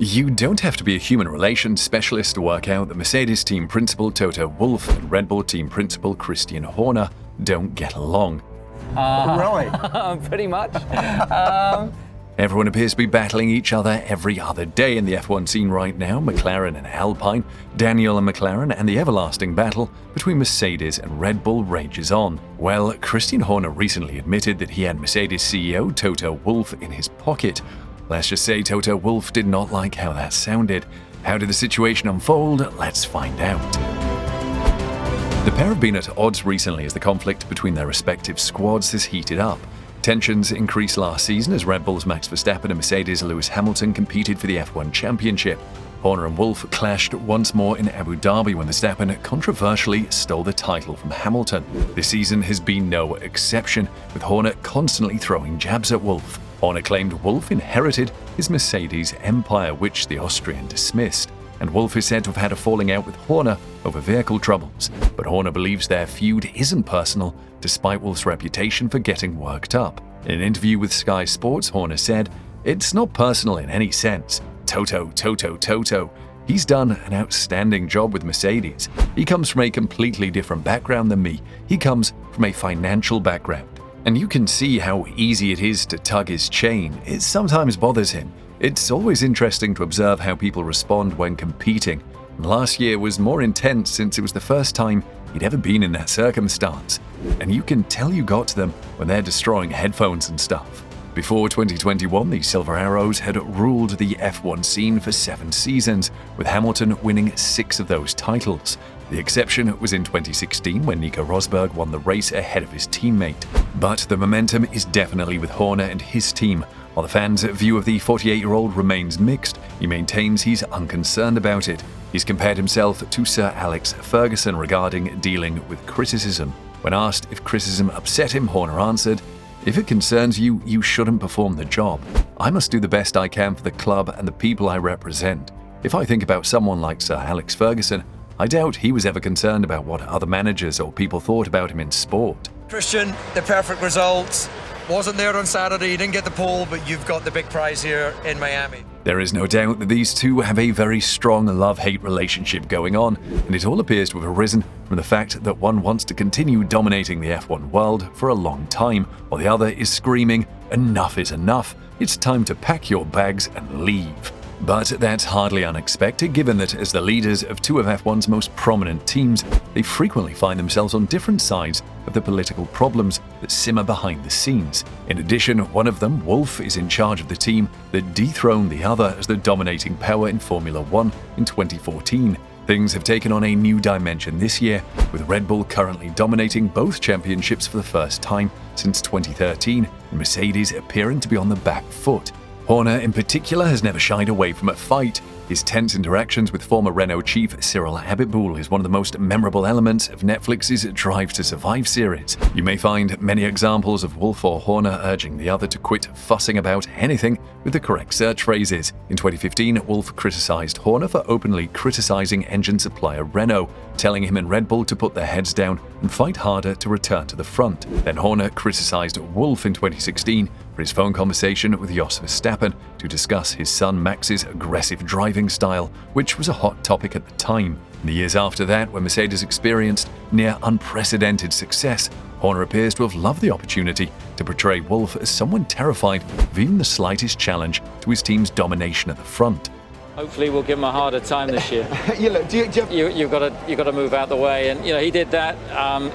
You don't have to be a human relations specialist to work out that Mercedes team principal Toto Wolff and Red Bull team principal Christian Horner don't get along. Really? Pretty much. Everyone appears to be battling each other every other day in the F1 scene right now. Mclaren and Alpine, Daniel and McLaren, and the everlasting battle between Mercedes and Red Bull rages on. Well, Christian Horner recently admitted that he had Mercedes CEO Toto Wolff in his pocket. Let's just say Toto Wolff did not like how that sounded. How did the situation unfold? Let's find out. The pair have been at odds recently as the conflict between their respective squads has heated up. Tensions increased last season as Red Bull's Max Verstappen and Mercedes' Lewis Hamilton competed for the F1 Championship. Horner and Wolff clashed once more in Abu Dhabi when Verstappen controversially stole the title from Hamilton. This season has been no exception, with Horner constantly throwing jabs at Wolff. Horner claimed Wolff inherited his Mercedes empire, which the Austrian dismissed, and Wolff is said to have had a falling out with Horner over vehicle troubles. But Horner believes their feud isn't personal, despite Wolff's reputation for getting worked up. In an interview with Sky Sports, Horner said, "It's not personal in any sense. Toto. He's done an outstanding job with Mercedes. He comes from a completely different background than me. He comes from a financial background. And you can see how easy it is to tug his chain. It sometimes bothers him. It's always interesting to observe how people respond when competing. And last year was more intense since it was the first time he'd ever been in that circumstance. And you can tell you got to them when they're destroying headphones and stuff." Before 2021, the Silver Arrows had ruled the F1 scene for 7 seasons, with Hamilton winning 6 of those titles. The exception was in 2016 when Nico Rosberg won the race ahead of his teammate. But the momentum is definitely with Horner and his team. While the fans' view of the 48-year-old remains mixed, he maintains he's unconcerned about it. He's compared himself to Sir Alex Ferguson regarding dealing with criticism. When asked if criticism upset him, Horner answered, "If it concerns you, you shouldn't perform the job. I must do the best I can for the club and the people I represent. If I think about someone like Sir Alex Ferguson, I doubt he was ever concerned about what other managers or people thought about him in sport." Christian, the perfect result. Wasn't there on Saturday, you didn't get the pole, but you've got the big prize here in Miami. There is no doubt that these two have a very strong love-hate relationship going on, and it all appears to have arisen from the fact that one wants to continue dominating the F1 world for a long time, while the other is screaming, "Enough is enough, it's time to pack your bags and leave." But that's hardly unexpected, given that as the leaders of 2 of F1's most prominent teams, they frequently find themselves on different sides of the political problems that simmer behind the scenes. In addition, one of them, Wolff, is in charge of the team that dethroned the other as the dominating power in Formula 1 in 2014. Things have taken on a new dimension this year, with Red Bull currently dominating both championships for the first time since 2013, and Mercedes appearing to be on the back foot. Horner, in particular, has never shied away from a fight. His tense interactions with former Renault chief Cyril Abiteboul is one of the most memorable elements of Netflix's Drive to Survive series. You may find many examples of Wolff or Horner urging the other to quit fussing about anything with the correct search phrases. In 2015, Wolff criticized Horner for openly criticizing engine supplier Renault, telling him and Red Bull to put their heads down and fight harder to return to the front. Then Horner criticized Wolff in 2016 for his phone conversation with Jos Verstappen to discuss his son Max's aggressive driving style, which was a hot topic at the time. In the years after that, when Mercedes experienced near unprecedented success, Horner appears to have loved the opportunity to portray Wolff as someone terrified of even the slightest challenge to his team's domination at the front. Hopefully we'll give him a harder time this year. You've got to move out the way, and he did that.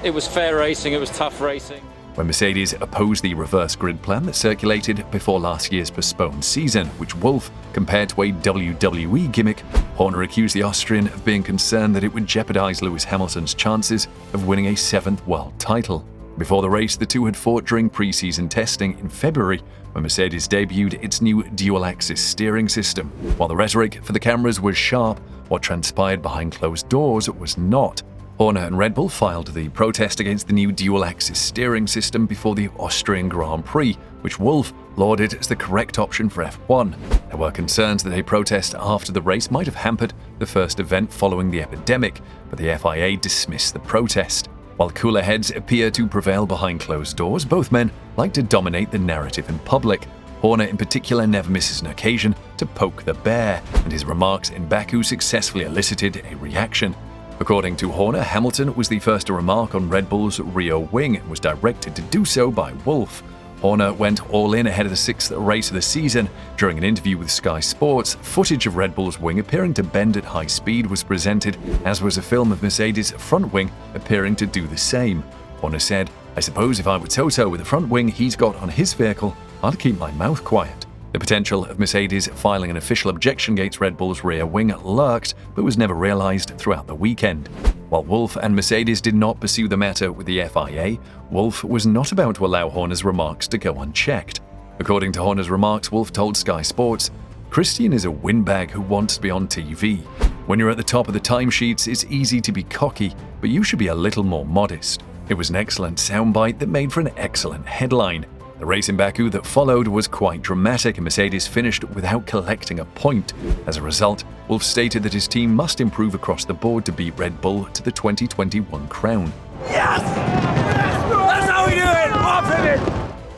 It was fair racing, it was tough racing. When Mercedes opposed the reverse grid plan that circulated before last year's postponed season, which Wolff compared to a WWE gimmick, Horner accused the Austrian of being concerned that it would jeopardize Lewis Hamilton's chances of winning a 7th world title. Before the race, the two had fought during pre-season testing in February, when Mercedes debuted its new dual-axis steering system. While the rhetoric for the cameras was sharp, what transpired behind closed doors was not. Horner and Red Bull filed the protest against the new dual-axis steering system before the Austrian Grand Prix, which Wolff lauded as the correct option for F1. There were concerns that a protest after the race might have hampered the first event following the epidemic, but the FIA dismissed the protest. While cooler heads appear to prevail behind closed doors, both men like to dominate the narrative in public. Horner in particular never misses an occasion to poke the bear, and his remarks in Baku successfully elicited a reaction. According to Horner, Hamilton was the first to remark on Red Bull's Rio wing and was directed to do so by Wolff. Horner went all in ahead of the sixth race of the season. During an interview with Sky Sports, footage of Red Bull's wing appearing to bend at high speed was presented, as was a film of Mercedes' front wing appearing to do the same. Horner said, "I suppose if I were Toto with the front wing he's got on his vehicle, I'd keep my mouth quiet." The potential of Mercedes filing an official objection against Red Bull's rear wing lurked, but was never realized throughout the weekend. While Wolff and Mercedes did not pursue the matter with the FIA, Wolff was not about to allow Horner's remarks to go unchecked. According to Horner's remarks, Wolff told Sky Sports, "Christian is a windbag who wants to be on TV. When you're at the top of the timesheets, it's easy to be cocky, but you should be a little more modest." It was an excellent soundbite that made for an excellent headline. The race in Baku that followed was quite dramatic, and Mercedes finished without collecting a point. As a result, Wolff stated that his team must improve across the board to beat Red Bull to the 2021 crown. Yes! That's how we do it!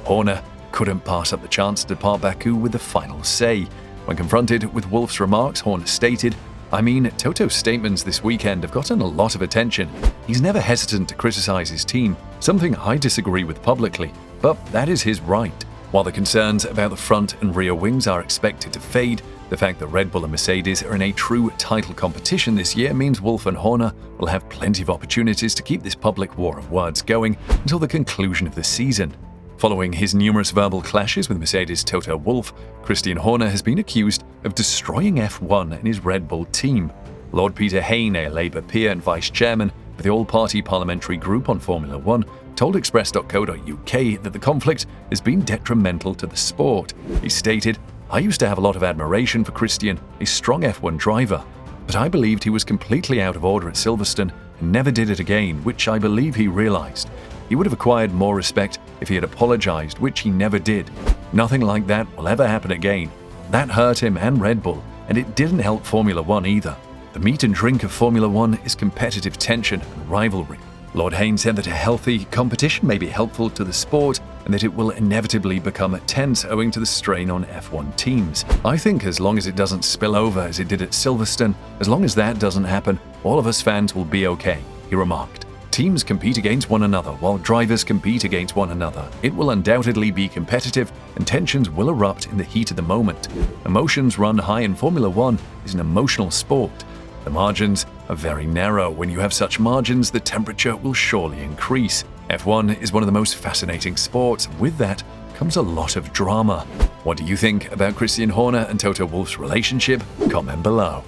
Horner couldn't pass up the chance to depart Baku with the final say. When confronted with Wolff's remarks, Horner stated, "I mean, Toto's statements this weekend have gotten a lot of attention. He's never hesitant to criticize his team, something I disagree with publicly, but that is his right." While the concerns about the front and rear wings are expected to fade, the fact that Red Bull and Mercedes are in a true title competition this year means Wolff and Horner will have plenty of opportunities to keep this public war of words going until the conclusion of the season. Following his numerous verbal clashes with Mercedes' Toto Wolff, Christian Horner has been accused of destroying F1 and his Red Bull team. Lord Peter Hain, a Labour peer and vice chairman of the all-party parliamentary group on Formula 1, told Express.co.uk that the conflict has been detrimental to the sport. He stated, "I used to have a lot of admiration for Christian, a strong F1 driver, but I believed he was completely out of order at Silverstone and never did it again, which I believe he realized. He would have acquired more respect if he had apologized, which he never did. Nothing like that will ever happen again. That hurt him and Red Bull, and it didn't help Formula 1 either. The meat and drink of Formula 1 is competitive tension and rivalry." Lord Hain said that a healthy competition may be helpful to the sport and that it will inevitably become tense owing to the strain on F1 teams. "I think as long as it doesn't spill over as it did at Silverstone, as long as that doesn't happen, all of us fans will be okay," he remarked. "Teams compete against one another while drivers compete against one another. It will undoubtedly be competitive and tensions will erupt in the heat of the moment. Emotions run high and Formula 1 is an emotional sport. The margins are very narrow. When you have such margins, the temperature will surely increase. F1 is one of the most fascinating sports. With that comes a lot of drama." What do you think about Christian Horner and Toto Wolff's relationship? Comment below.